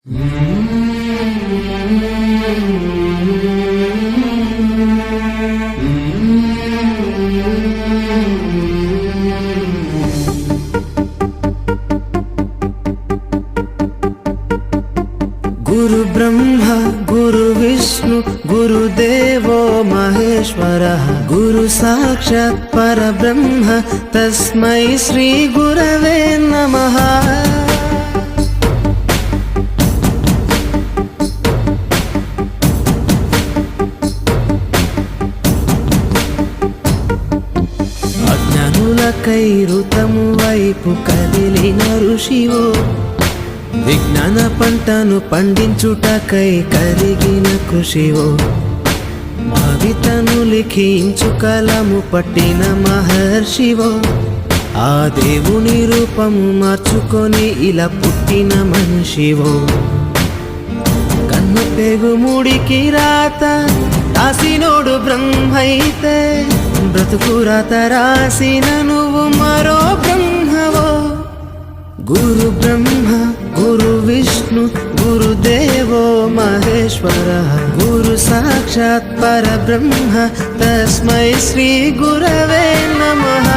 गुरु ब्रह्मा गुरु विष्णु गुरुदेवो महेश्वरः गुरु साक्षात् परब्रह्म तस्मै श्री गुरवे नमः। అజ్ఞానులకై ఋతము వైపు కదిలిన ఋషివో విజ్ఞాన పంటను పండించుటకై కలిగిన కృషివో భవితను లిఖించు కలము పట్టిన మహర్షివో ఆ దేవుని రూపము మార్చుకొని ఇలా పుట్టిన మనిషివో కన్ను పెగు ముడికి రాత రాసినోడు బ్రహ్మైతే బ్రతుకు రాత రాసిన నువ్వు మరో బ్రహ్మవో। गुरु ब्रह्मा गुरु विष्णु गुरुदेवो महेश्वरः गुरु साक्षात् परब्रह्म तस्मै श्री गुरवे नमः।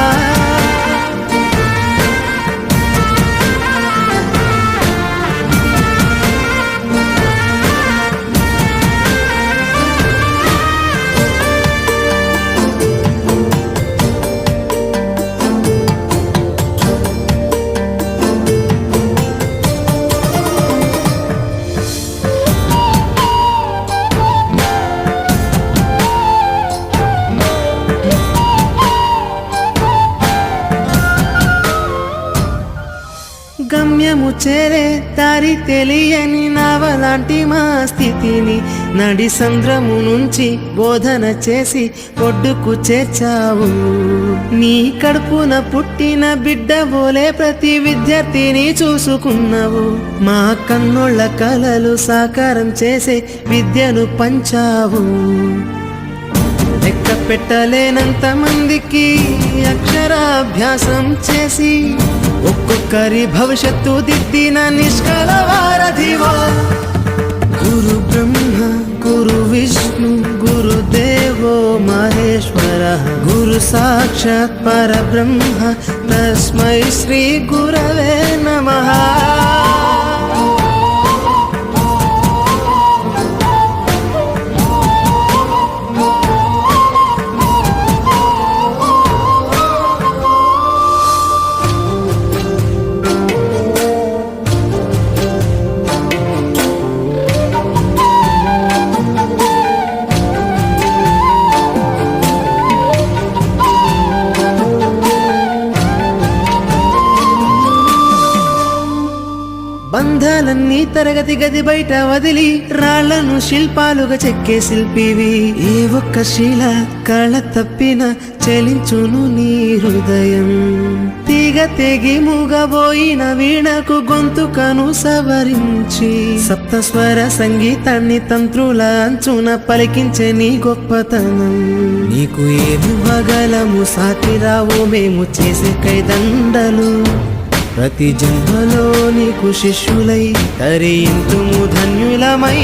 గమ్యము చేరే దారి తెలియని నావలాంటి మా స్థితిని నడి సంద్రము నుంచి బోధన చేసి ఒడ్డుకు చేర్చావు। నీ కడుపున పుట్టిన బిడ్డ బోలే ప్రతి విద్యార్థిని చూసుకున్నావు। మా కన్నోళ్ళ కలలు సాకారం చేసే విద్యను పంచావు। లెక్క పెట్టలేనంత మందికి అక్షరాభ్యాసం చేసి ఒక్కొక్కరి భవిష్యత్తు దిద్దిన నిష్కల వారధివో। గురు బ్రహ్మ గురు విష్ణు గురుదేవో మహేశ్వర గురు సాక్షాత్ పరబ్రహ్మ తస్మై శ్రీ గురవే నమః। బంధాలన్నీ తరగతి గది బయట వదిలి రాళ్లను శిల్పాలుగా చెక్కే శిల్పివి। ఏ ఒక్క శిల కళ తప్పిన చలించును నీ హృదయం। తీగ తెగి మూగబోయిన వీణకు గొంతుకను సవరించి సప్తస్వర సంగీతాన్ని తంత్రుల అంచున పలికించే నీ గొప్పతనం। నీకు ఏమి వగలము సాటిరావు మేము చేసే కైదండలు। ప్రతి జన్మలో నీకు శిష్యులై తరింతుము ధన్యులమై।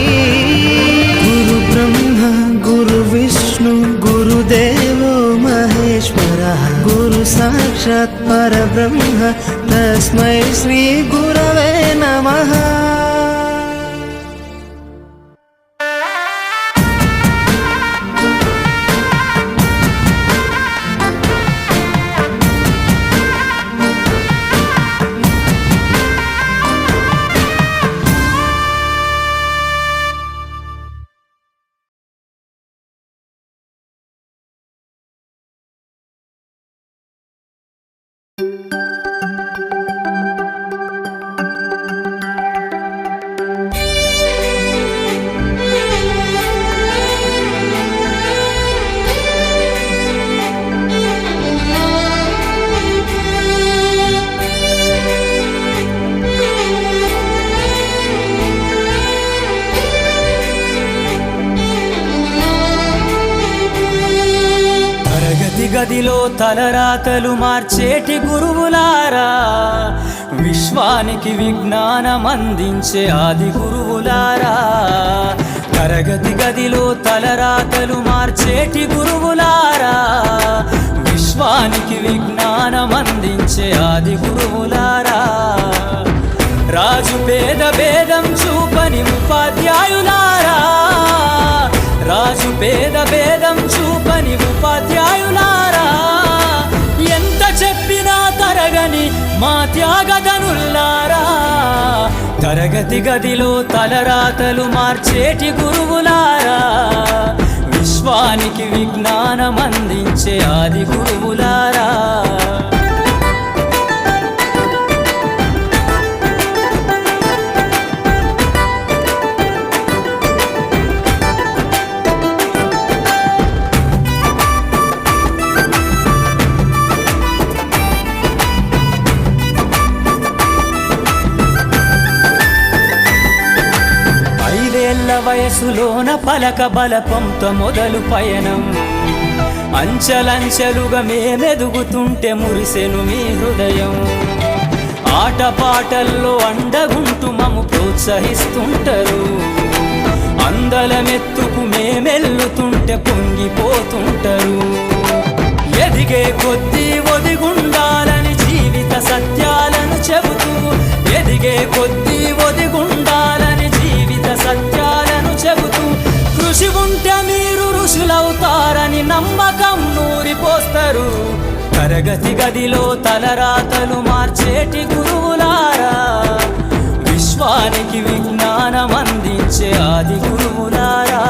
గురు బ్రహ్మ గురు విష్ణు గురుదేవో మహేశ్వర గురు సాక్షాత్ పరబ్రహ్మ తస్మై శ్రీ గురవే నమః। గదిలో తలరాతలు మార్చేటి గురువులారా విశ్వానికి విజ్ఞానమందించే ఆది గురువులారా, తరగతి గదిలో తలరాతలు మార్చేటి గురువులారా, విశ్వానికి విజ్ఞానమందించే ఆది గురువులారా, రాజు పేద భేదం చూపని ఉపాధ్యాయులారా, రాజు పేద భేదం చూపని ఉపాధ్యాయులారా, ఎంత చెప్పినా తరగని మా త్యాగధనుల్లారా, తరగతి గదిలో తలరాతలు మార్చేటి గురువులారా, విశ్వానికి విజ్ఞానమందించే ఆది గురువులారా. వయసులోన పలక బలపంతో మొదలు పయనం, అంచెలంచెలుగా మేమెదుగుతుంటే మురిసెను మీ హృదయం, ఆటపాటల్లో అండగుంటూ మము ప్రోత్సహిస్తుంటారు, అందలమెత్తుకు మేమెల్లుతుంటే పొంగిపోతుంటారు, ఎదిగే కొద్దీ ఒదిగుండాలని జీవిత సత్యాలను చెబుతూ, ఎదిగే కొద్దీ ఒదిగుండాలని జీవిత సత్యాలను చెబుతూ, కృషి ఉంటే మీరు ఋషులవుతారని నమ్మకం నూరిపోస్తారు, తరగతి గదిలో తలరాతలు మార్చేటి గురువులారా, విశ్వానికి విజ్ఞానమందించే ఆది గురువులారా.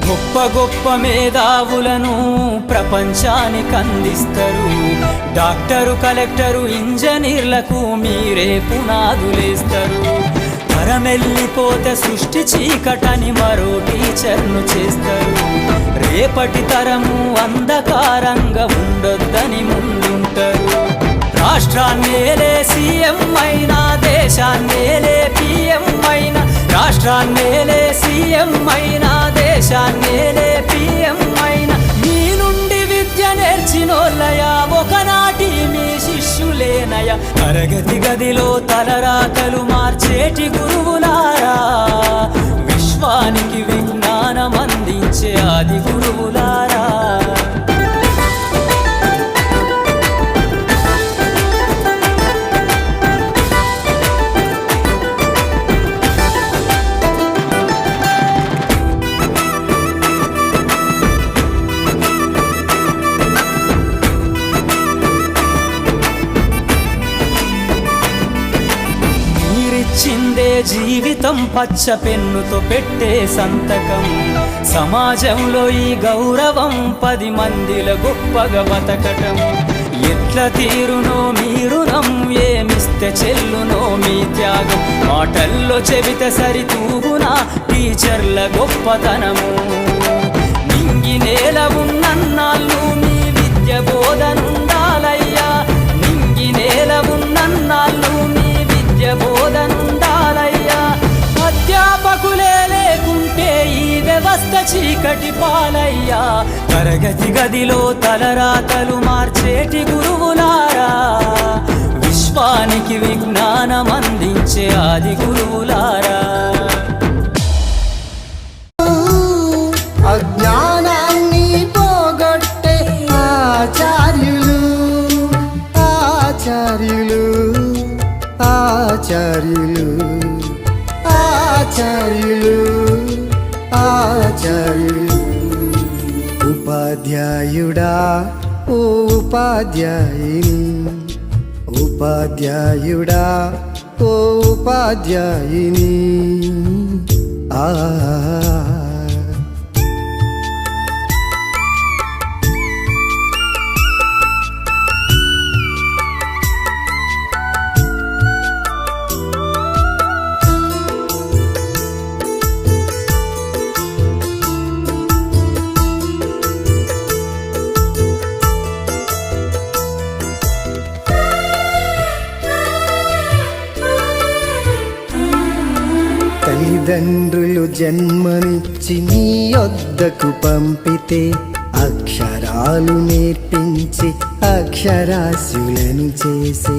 గొప్ప గొప్ప మేధావులను ప్రపంచానికి అందిస్తారు, డాక్టరు కలెక్టరు ఇంజనీర్లకు మీరే పునాదులేస్తారు, తరమెల్లిపోతే సృష్టి చీకటని మరో టీచర్ను చేస్తారు, రేపటి తరము అంధకారంగా ఉండొద్దని ముందుంటారు, రాష్ట్రాన్నేలే సీఎం అయినా, దేశాన్నేలే పిఎం అయినా, రాష్ట్రాన్నేలే సీఎం అయినా, దేశాన్నేలే పిఎం అయినా, మీ నుండి విద్య నేర్చినోళ్ళయా, ఒకనాటి మీ శిష్యులేనయా, తరగతి గదిలో తలరాతలు మార్చేటి గురువులారా, విశ్వానికి విజ్ఞానమందించే ఆది గురువులారా. చిందే జీవితం పచ్చ పెన్నుతో పెట్టే సంతకం, సమాజంలో ఈ గౌరవం 10 మందిల గొప్పగా బతకటం, ఎట్ల తీరునో మీ రుణం, ఏమిస్తే చెల్లునో మీ త్యాగం, మాటల్లో చెబితే సరితూగునా టీచర్ల గొప్పతనము, నింగి నేల ఉన్నన్నాళ్ళు మీ విద్య బోధనుండాలయ్యా, నింగి నేల ఉన్నన్నాళ్ళు మీ విద్య బోధనుండాలయ్యా, అధ్యాపకులే లేకుంటే ఈ వ్యవస్థ చీకటి పాలయ్యా, తరగతి గదిలో తలరాతలు మార్చేటి గురువులారా, విశ్వానికి విజ్ఞానమందించే ఆది గురువులారా. అజ్ఞానాన్ని పోగొట్టే ఆచార్యులు, ఆచార్యులు, ఆచార్యులు, ఆచార్యులు, ఆచార్యులు, ఉపాధ్యాయుడా ఓ ఉపాధ్యాయుని, ఉపాధ్యాయుడా ఓ ఉపాధ్యాయుని, ఆ తల్లిదండ్రులు జన్మనిచ్చి నీ యొద్దకు పంపితే అక్షరాలు నేర్పించి అక్షరాస్యులను చేసే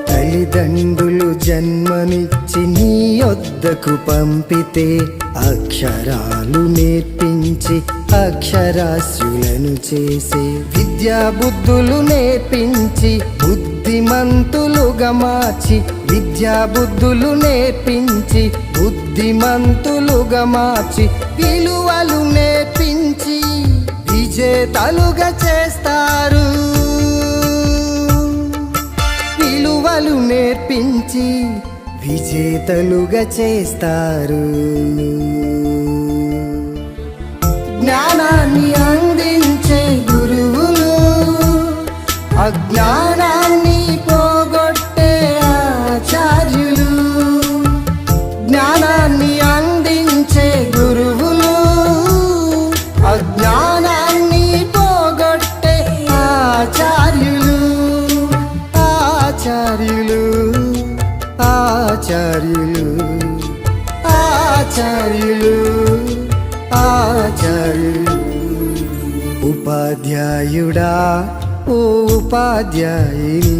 తల్లిదండ్రులు జన్మనిచ్చి నీ యొద్దకు పంపితే అక్షరాలు నేర్పించి అక్షరాస్యులను చేసే విద్యా బుద్ధులు నేర్పించి బుద్ధిమంతులుగా మార్చి విద్యా బుద్ధులు నేర్పించి బుద్ధిమంతులుగా మార్చి విలువలు నేర్పించి విజేతలుగా చేస్తారు విలువలు నేర్పించి విజేతలుగా చేస్తారు జ్ఞానాన్ని అందించే గురువులు అజ్ఞానాన్ని పోగొట్టే ఆచార్యులు జ్ఞానాన్ని అందించే గురువులు అజ్ఞానాన్ని పోగొట్టే ఆచార్యులు ఆచార్యులు ఆచార్యులు ఆచార్యులు ఆచార్యులు ఉపాధ్యాయుడా ఓ ఉపాధ్యాయుని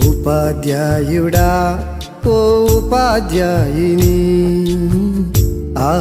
ఉపాధ్యాయుడా ఓ ఉపాధ్యాయుని ఆ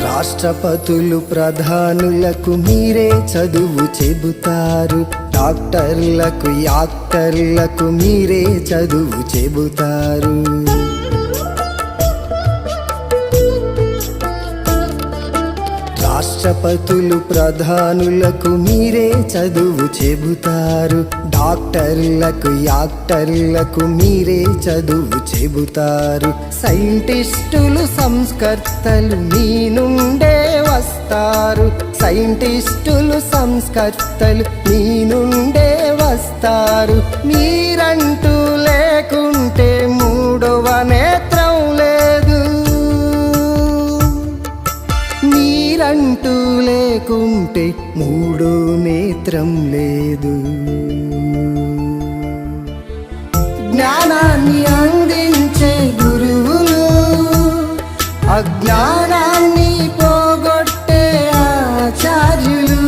రాష్ట్రపతులు ప్రధానులకు మీరే చదువు చెబుతారు డాక్టర్లకు యాక్టర్లకు మీరే చదువు చెబుతారు రాష్ట్రపతులు ప్రధానులకు మీరే చదువు చెబుతారు డాక్టర్లకు యాక్టర్లకు మీరే చదువు చెబుతారు సైంటిస్టులు సంస్కర్తలు మీ నుండే వస్తారు సైంటిస్టులు సంస్కర్తలు మీ నుండే వస్తారు మీరంటూ లేకుంటే మూడవ నేత్రం లేదు మీరంటూ లేకుంటే మూడో నేత్రం లేదు జ్ఞానాన్ని అందించే గురువులు అజ్ఞానాన్ని పోగొట్టే ఆచార్యులు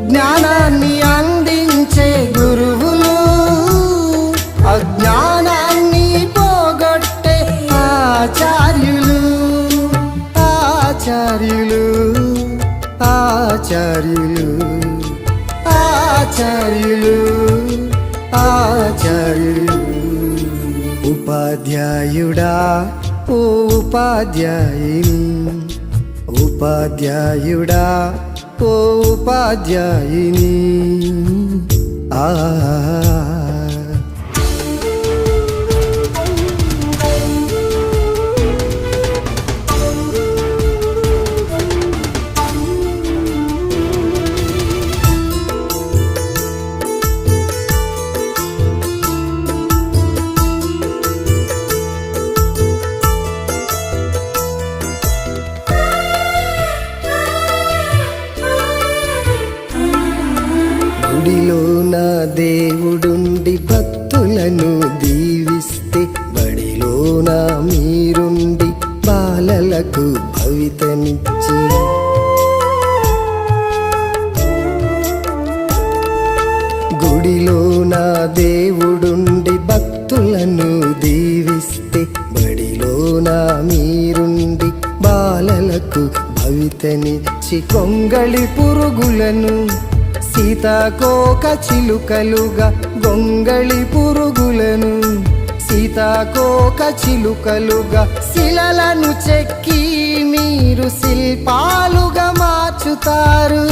జ్ఞానాన్ని అందించే గురువులు అజ్ఞానాన్ని పోగొట్టే ఆచార్యులు ఆచార్యులు ఆచార్యులు ఆచార్యులు ఆచార్యులు ఉపాధ్యాయుడా ఓ ఉపాధ్యాయుని ఉపాధ్యాయుడా ఓ ఉపాధ్యాయుని ఆ గుడిలో నా దేవుడుండి భక్తులను దీవిస్తే బడిలో నా మీరుండి బాలలకు భవితనిచ్చి గుడిలో నా దేవుడుండి భక్తులను దీవిస్తే బడిలో నా మీరుండి బాలలకు భవితనిచ్చి కొంగళి పురుగులను సీతాకోక చిలుకలుగా గొంగళి పురుగులను సీతాకోక చిలుకలుగా శిలలను చెక్కి మీరు శిల్పాలుగా మార్చుతారు